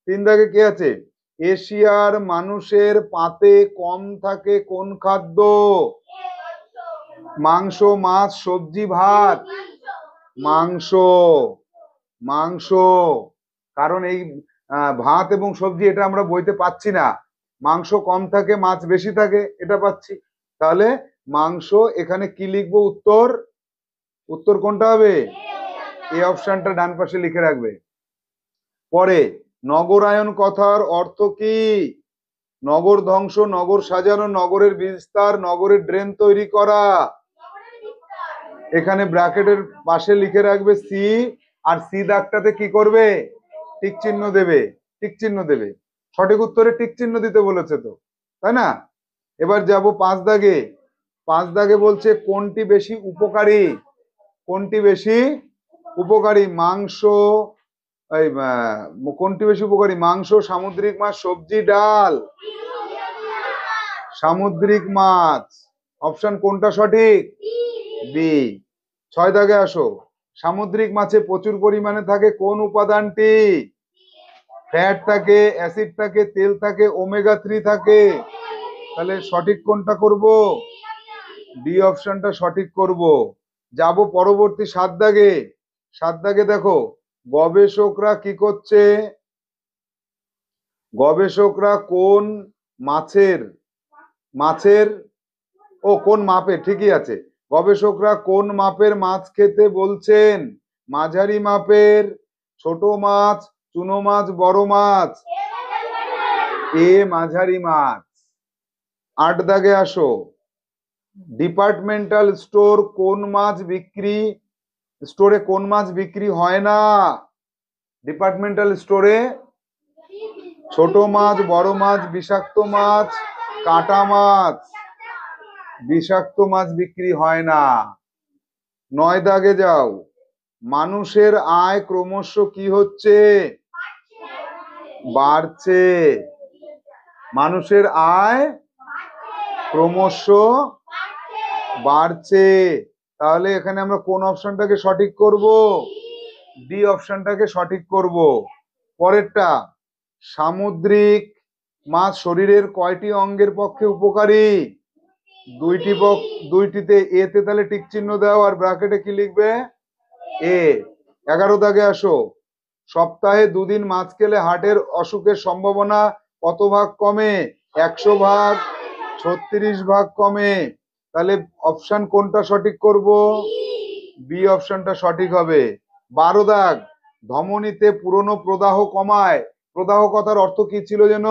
3 দাগে কি আছে? এশিয়ার মানুষের পাতে কম থাকে কোন খাদ্য? মাংস, মাছ, সবজি, ভাত। মাংস, মাংস। কারণ এই ভাত এবং সবজি এটা আমরা বইতে পাচ্ছি না। মাংস কম থাকে, মাছ বেশি থাকে, এটা পাচ্ছি। তাহলে মাংস, এখানে কি লিখবো উত্তর? উত্তর কোনটা হবে? এই অপশনটা ডান পাশে লিখে রাখবে। পরে নগরায়ন কথার অর্থ কি? নগর ধ্বংস, নগর সাজানো, নগরের বিস্তার, নগরের ড্রেন তৈরি করা। এখানে ব্র্যাকেটের পাশে লিখে রাখবে সি, আর সি দাগটাতে কি করবে? টিক চিহ্ন দেবে, টিক চিহ্ন দেবে। সঠিক উত্তরে টিক চিহ্ন দিতে বলেছে তো, তাই না? এবার যাব 5 দাগে। 5 দাগে বলছে কোনটি বেশি উপকারী? কোনটি বেশি উপকারী? মাংস, এই কোনটি বেশি উপকারী? মাংস, সামুদ্রিক মাছ, সবজি, ডাল। সামুদ্রিক মাছ। অপশন কোনটা সঠিক? বি। 6 দাগে আসো, সামুদ্রিক মাছে প্রচুর পরিমাণে থাকে কোন উপাদানটি? ফ্যাট থাকে, অ্যাসিড থাকে, তেল থাকে, ওমেগা 3 থাকে। তাহলে সঠিক কোনটা করব? ডি অপশনটা সঠিক করব। যাব পরবর্তী 7 দাগে। 7 দাগে দেখো, গবেষকরা কি করছে? গবেষকরা কোন মাছের মাছের ও কোন মাপের, ঠিকই আছে, গবেষকরা কোন মাপের মাছ খেতে বলছেন? মাঝারি মাপের, ছোট মাছ, চুনো মাছ, বড় মাছ। এ মাঝারি মাছ। 8 দাগে আসো, ডিপার্টমেন্টাল স্টোর কোন মাছ বিক্রি, স্টোরে কোন মাছ বিক্রি হয় না? ডিপার্টমেন্টাল স্টোরে ছোট মাছ, বড় মাছ, বিষাক্ত মাছ, কাটা মাছ। বিষাক্ত মাছ বিক্রি হয় না। 9 দাগে যাও, মানুষের আয় ক্রমশ কি হচ্ছে? বাড়ছে। মানুষের আয় ক্রমশ বাড়ছে। তাহলে এখানে আমরা কোন অপশনটাকে সঠিক করব? ডি অপশনটাকে সঠিক করব। পরেরটা, সামুদ্রিক মাছ শরীরের কয়টি অঙ্গের পক্ষে উপকারী? দুইটিতে। এতে তাহলে টিক চিহ্ন দাও, আর ব্র্যাকেটে কি লিখবে? এ। 11 দাগে আসো, সপ্তাহে 2 দিন মাছ খেলে হার্টের অসুখের সম্ভাবনা কত ভাগ কমে? 100 ভাগ, 36 ভাগ কমে। তাহলে অপশন কোনটা সঠিক করব? বি অপশনটা সঠিক হবে। 12 দাগ, ধমনীতে পুরনো প্রদাহ কমায়। প্রদাহ কথার অর্থ কি ছিল যেন?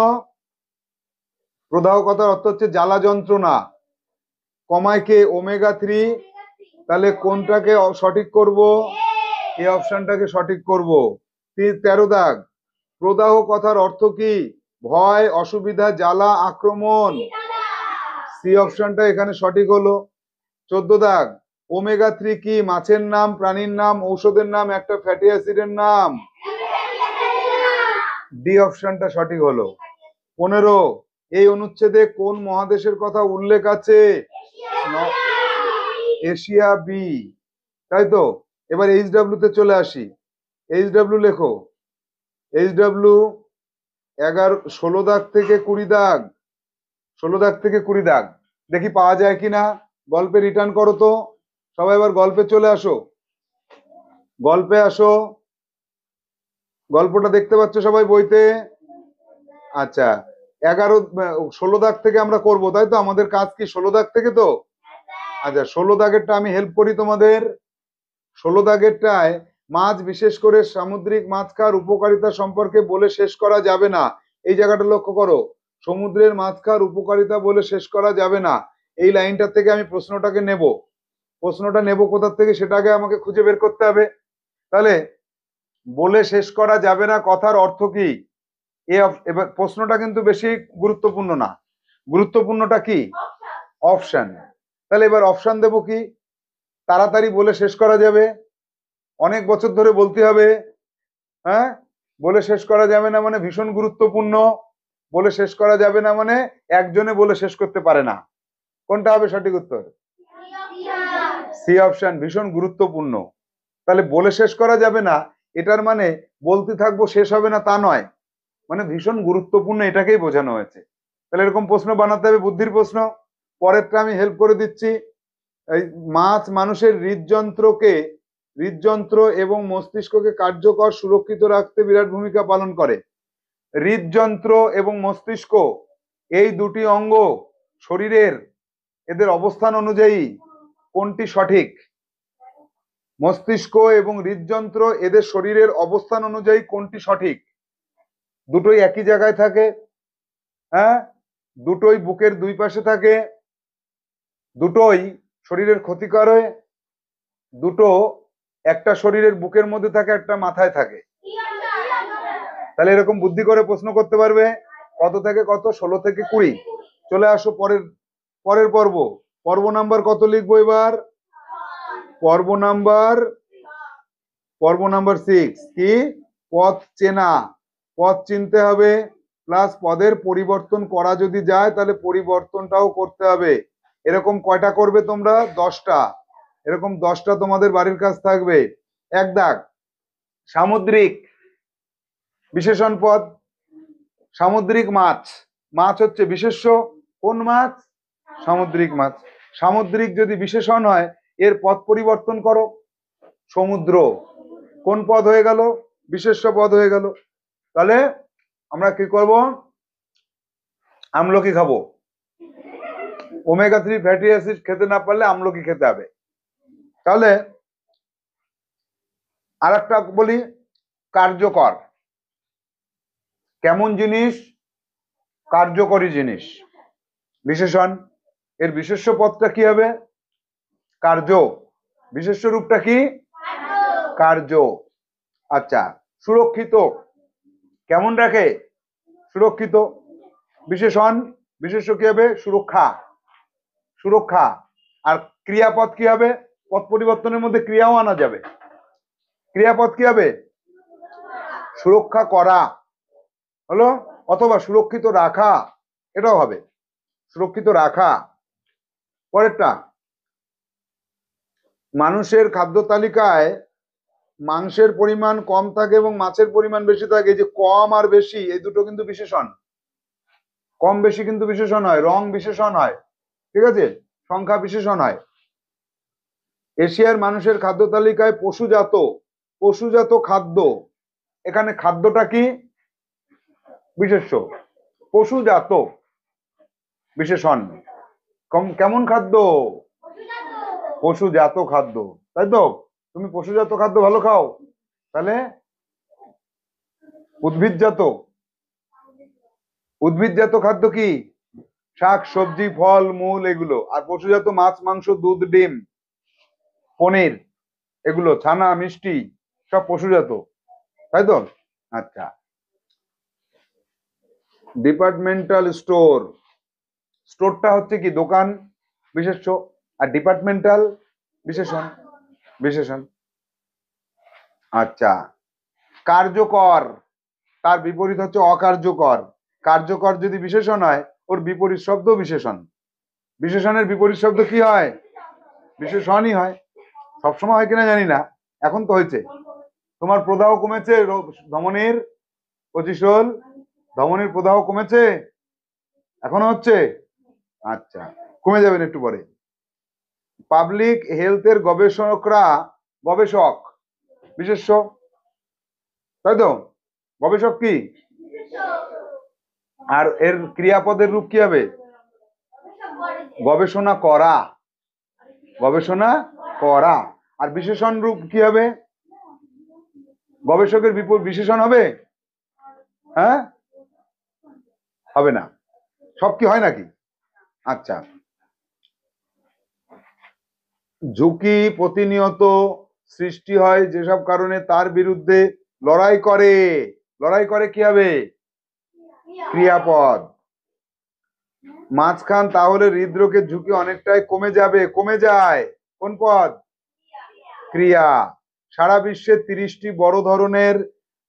প্রদাহ কথার অর্থ হচ্ছে জ্বালা যন্ত্রণা। কমায় কে? ওমেগা 3। তাহলে কোনটাকে সঠিক করব? এই অপশনটাকে সঠিক করব। 13 দাগ, প্রদাহ কথার অর্থ কি? ভয়, অসুবিধা, জ্বালা, আক্রমণ। সি অপশনটা এখানে সঠিক হলো। 14 দাগ, ওমেগা 3 কি? মাছের নাম, প্রাণীর নাম, ঔষধের নাম, একটা ফ্যাটি অ্যাসিডের নাম। ডি অপশনটা সঠিক হলো। 15, এই অনুচ্ছেদে কোন মহাদেশের কথা উল্লেখ আছে? Asia, B. তাই তো। এবার এইচডব্লিউ তে চলে আসি। এইচডব্লিউ লেখো, এইচডব্লিউ 16 দাগ থেকে 20 দাগ। 16 দাগ থেকে 20 দাগ দেখি পাওয়া যায় কিনা। গল্পে রিটার্ন করো তো সবাই, এবার গল্পে চলে আসো, গল্পে আসো। গল্পটা দেখতে পাচ্ছ সবাই বইতে? আচ্ছা, 16 দাগ থেকে আমরা করব, তাই তো? আমাদের কাজ কি 16 দাগ থেকে তো? আচ্ছা, 16 দাগেরটা আমি হেল্প করি তোমাদের। 16 দাগেরটায় মাছ, বিশেষ করে সামুদ্রিক মাছ খাওয়ার উপকারিতা সম্পর্কে বলে শেষ করা যাবে না। এই জায়গাটা লক্ষ্য করো, সমুদ্রের মাছ খাওয়ার উপকারিতা বলে শেষ করা যাবে না। এই লাইনটা থেকে আমি প্রশ্নটাকে নেব। প্রশ্নটা নেব কোথা থেকে সেটা আগে আমাকে খুঁজে বের করতে হবে। তাহলে বলে শেষ করা যাবে না কথার অর্থ কি? এবার প্রশ্নটা কিন্তু বেশি গুরুত্বপূর্ণ না, গুরুত্বপূর্ণটা কি? অপশন। তাহলে এবার অপশন দেবো কি? তাড়াতাড়ি বলে শেষ করা যাবে, অনেক বছর ধরে বলতে হবে, হ্যাঁ, বলে শেষ করা যাবে না মানে ভীষণ গুরুত্বপূর্ণ, বলে শেষ করা যাবে না মানে একজনে বলে শেষ করতে পারে না। কোনটা হবে সঠিক উত্তর? সি অপশন, ভীষণ গুরুত্বপূর্ণ। তাহলে বলে শেষ করা যাবে না এটার মানে বলতে থাকবো শেষ হবে না তা নয়, মানে ভীষণ গুরুত্বপূর্ণ এটাকেই বোঝানো হয়েছে। তাহলে এরকম প্রশ্ন বানাতে হবে, বুদ্ধির প্রশ্ন। পরেরটা আমি হেল্প করে দিচ্ছি। এই মাছ মানুষের হৃদযন্ত্র এবং মস্তিষ্ককে কার্যকর সুরক্ষিত রাখতে বিরাট ভূমিকা পালন করে। হৃদযন্ত্র এবং মস্তিষ্ক এই দুটি অঙ্গ শরীরের, এদের অবস্থান অনুযায়ী কোনটি সঠিক? মস্তিষ্ক এবং হৃদযন্ত্র এদের শরীরের অবস্থান অনুযায়ী কোনটি সঠিক? দুটোই একই জায়গায় থাকে, হ্যাঁ, দুটোই বুকের দুই পাশে থাকে, দুটোই শরীরের ক্ষতি করে, দুটো একটা শরীরের বুকের মধ্যে থাকে, একটা মাথায় থাকে। তাহলে এরকম বুদ্ধি করে প্রশ্ন করতে পারবে। কত থেকে কত? 16 থেকে 20। চলে আসো পরের পরের পর্ব। পর্ব নাম্বার কত লিখবো এবার? পর্ব নাম্বার 6। কি? পথ চেনা। পথ চিনতে হবে, প্লাস পদের পরিবর্তন করা যদি যায় তাহলে পরিবর্তনটাও করতে হবে। এরকম কয়টা করবে তোমরা? 10টা। এরকম 10টা তোমাদের বাড়ির কাজ থাকবে। এক দাগ, সামুদ্রিক বিশেষণ পদ। সামুদ্রিক মাছ, মাছ হচ্ছে বিশেষ্য। কোন মাছ? সামুদ্রিক মাছ। সামুদ্রিক যদি বিশেষণ হয় এর পদ পরিবর্তন করো, সমুদ্র। কোন পদ হয়ে গেল? বিশেষ্য পদ হয়ে গেল। তাহলে আমরা কি করব? আমলকি খাবো। ওমেগা 3 ফ্যাটি অ্যাসিড খেতে না পারলে আমলকি খেতে হবে। তাহলে আর একটা বলি, কার্যকর। কেমন জিনিস? কার্যকরী জিনিস। বিশেষণ, এর বিশেষ্য পদটা কি হবে? কার্য। বিশেষ্য রূপটা কি? কার্য। আচ্ছা, সুরক্ষিত। কেমন রাখে? সুরক্ষিত। বিশেষণ, বিশেষ্য কি হবে? সুরক্ষা। সুরক্ষা। আর ক্রিয়াপদ কি হবে? পদ পরিবর্তনের মধ্যে ক্রিয়াও আনা যাবে। ক্রিয়াপদ কি হবে? সুরক্ষা করা হলো, অথবা সুরক্ষিত রাখা, এটাও হবে। সুরক্ষিত রাখা। পরেরটা, মানুষের খাদ্য তালিকায় মাংসের পরিমাণ কম থাকে এবং মাছের পরিমাণ বেশি থাকে। এই যে কম আর বেশি, এই দুটো কিন্তু বিশেষণ। কম বেশি কিন্তু বিশেষণ হয়, রং বিশেষণ হয়, ঠিক আছে, সংখ্যা বিশেষণ হয়। এশিয়ার মানুষের খাদ্য তালিকায় পশুজাত খাদ্য, এখানে খাদ্যটা কি? বিশেষ্য। পশুজাত বিশেষণ। কেমন খাদ্য? পশুজাত খাদ্য, তাই তো? তুমি পশুজাত খাদ্য ভালো খাও, তাহলে উদ্ভিদজাত খাদ্য কি? শাক সবজি ফল মূল এগুলো। আর পশুজাত মাছ মাংস দুধ ডিম পনির, এগুলো ছানা মিষ্টি সব পশুজাত, তাই তো? আচ্ছা, ডিপার্টমেন্টাল স্টোর। স্টোরটা হচ্ছে কি? দোকান, বিশেষ্য। আর ডিপার্টমেন্টাল বিশেষণ। বিশেষণ। আচ্ছা, কার্যকর, তার বিপরীত হচ্ছে অকার্যকর। কার্যকর যদি বিশেষণ হয় ওর বিপরীত শব্দ বিশেষণ। বিশেষণের বিপরীত শব্দ কি হয়? বিশেষণই হয়। সবসময় হয় কিনা জানি না, এখন তো হয়েছে। তোমার প্রদাহ কমেছে ধমনীর? 25 হল। ধমনীর প্রদাহ কমেছে? এখনো হচ্ছে? আচ্ছা, কমে যাবেন একটু পরে। পাবলিক হেলথের গবেষক বিশেষ্য, তাই তো? গবেষক কি? আর এর ক্রিয়াপদের রূপ কি হবে? গবেষণা করা। গবেষণা করা। আর বিশেষণ রূপ কি হবে? গবেষকের বিপরীত বিশেষণ হবে? হ্যাঁ, হবে না। সব কি হয় নাকি? আচ্ছা, ঝুঁকি প্রতিনিয়ত সৃষ্টি হয় যেসব কারণে তার বিরুদ্ধে লড়াই করে। লড়াই করে কি হবে? ক্রিয়াপদ। মাছ খান তাহলে হৃদরোগের ঝুঁকি অনেকটাই কমে যাবে। কমে যায় কোন পদ? ক্রিয়া। সারা বিশ্বে 30টি বড় ধরনের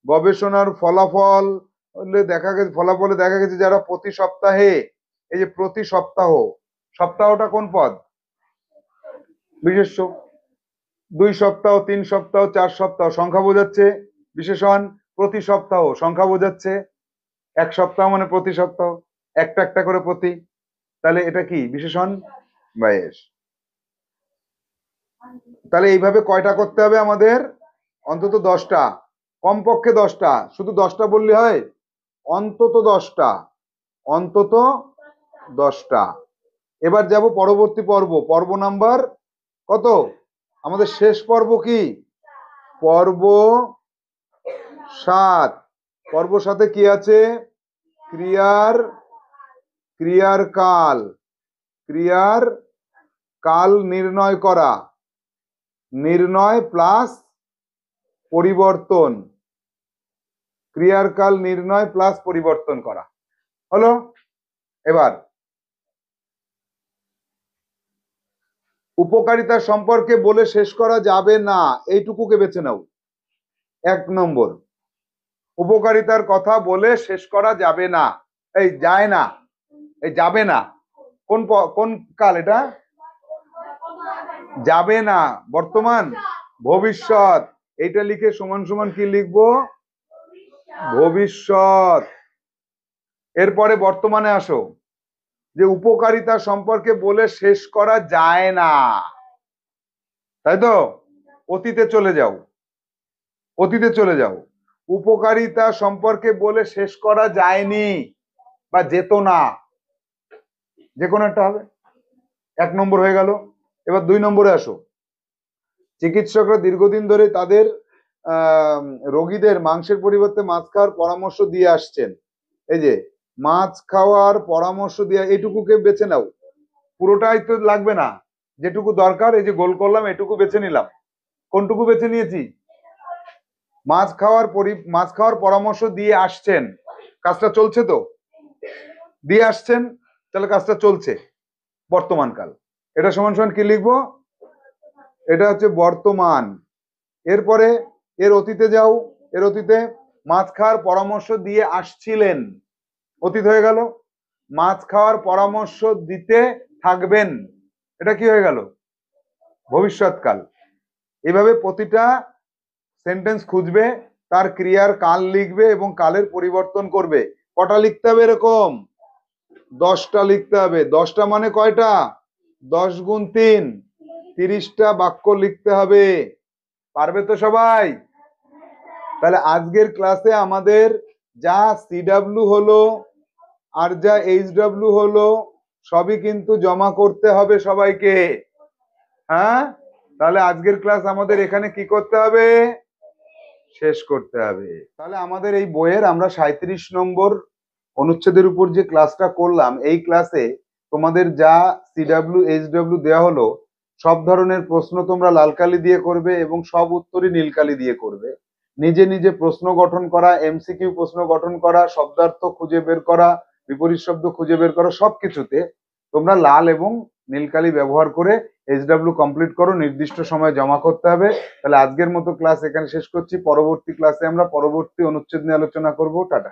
গবেষণার ফলাফলে দেখা গেছে যারা প্রতি সপ্তাহে, এই যে প্রতি সপ্তাহ, সপ্তাহটা কোন পদ? বিশেষ্য। 2 সপ্তাহ, 3 সপ্তাহ, 4 সপ্তাহ সংখ্যা বোঝাচ্ছে। বিশেষণ প্রতি সপ্তাহ সংখ্যা বোঝাচ্ছে। 1 সপ্তাহ মানে প্রতি সপ্তাহ, একটা একটা করে প্রতি, তাহলে এটা কি বিশেষণ? 22। তাহলে এইভাবে কয়টা করতে হবে আমাদের? অন্তত 10টা, কমপক্ষে 10টা। শুধু 10টা বললে হয়? অন্তত 10টা, অন্তত 10টা। এবার যাব পরবর্তী পর্ব, পর্ব নাম্বার কত? আমাদের শেষ পর্ব কি? পর্ব 7। পর্ব 7-এ কি আছে? ক্রিয়ার কাল নির্ণয় করা, নির্ণয় প্লাস পরিবর্তন, ক্রিয়ার কাল নির্ণয় প্লাস পরিবর্তন করা হলো। এবার উপকারিতা সম্পর্কে বলে শেষ করা যাবে না, এইটুকুকে বেছে নাও। 1 নম্বর, উপকারিতার কথা বলে শেষ করা যাবে না। এই যায় না, এই যাবে না, কোন কাল এটা? যাবে না, বর্তমান, ভবিষ্যৎ। এইটা লিখে সমান সমান কি লিখবো? ভবিষ্যৎ। এরপরে বর্তমানে আসো, যে উপকারিতা সম্পর্কে বলে শেষ করা যায় না, তাই তো? অতীতে চলে যাও, অতীতে চলে যাও। উপকারিতা সম্পর্কে বলে শেষ করা যায়নি বা যেত না, যে কোনো একটা হবে। 1 নম্বর হয়ে গেল। এবার 2 নম্বরে আসো। চিকিৎসকরা দীর্ঘদিন ধরে তাদের রোগীদের মাংসের পরিবর্তে মাছ খাওয়ার পরামর্শ দিয়ে আসছেন। এই যে মাছ খাওয়ার পরামর্শ দিয়ে, এটুকুকে বেছে নাও। পুরোটাই তো লাগবে না, যেটুকু দরকার এই যে গোল করলাম এটুকু বেছে নিলাম। কোনটুকু বেছে নিয়েছি? মাছ খাওয়ার পরামর্শ দিয়ে আসছেন, কাজটা চলছে তো? দিয়ে আসছেন, তাহলে কাজটা চলছে, বর্তমান কাল। এটা সমান সমান কি লিখবো? এটা হচ্ছে বর্তমান। এরপরে এর অতীতে যাও, এর অতীতে মাছ খাওয়ার পরামর্শ দিয়ে আসছিলেন, অতীত হয়ে গেল। মাছ খাওয়ার পরামর্শ দিতে থাকবেন, এটা কি হয়ে গেল? ভবিষ্যৎকাল। এভাবে প্রতিটা সেন্টেন্স খুঁজবে, তার ক্রিয়ার কাল লিখবে এবং কালের পরিবর্তন করবে। কটা লিখতে হবে এরকম? 10টা লিখতে হবে। 10টা মানে কয়টা? 10 গুণ 3, 30টা বাক্য লিখতে হবে। পারবে তো সবাই? তাহলে আজকের ক্লাসে আমাদের যা সিডব্লিউ হলো আর যা এইচডব্লিউ হলো সবই কিন্তু জমা করতে হবে সবাইকে। হ্যাঁ, তাহলে আজকের ক্লাস আমাদের এখানে কি করতে হবে? শেষ করতে হবে। তাহলে আমাদের এই বইয়ের আমরা 37 নম্বর অনুচ্ছেদের উপর যে ক্লাসটা করলাম, এই ক্লাসে তোমাদের যা সিডব্লিউ এইচডব্লিউ দেওয়া হলো সব ধরনের প্রশ্ন তোমরা লাল কালি দিয়ে করবে এবং সব উত্তরই নীল কালি দিয়ে করবে। নিজে নিজে প্রশ্ন গঠন করা, এমসিকিউ প্রশ্ন গঠন করা, শব্দার্থ খুঁজে বের করা, বিপরীত শব্দ খুঁজে বের করা, সবকিছুতে তোমরা লাল এবং নীল কালি ব্যবহার করে এইচডব্লিউ কমপ্লিট করো। নির্দিষ্ট সময় জমা করতে হবে। তাহলে আজকের মতো ক্লাস এখানে শেষ করছি। পরবর্তী ক্লাসে আমরা পরবর্তী অনুচ্ছেদ নিয়ে আলোচনা করব। টাটা।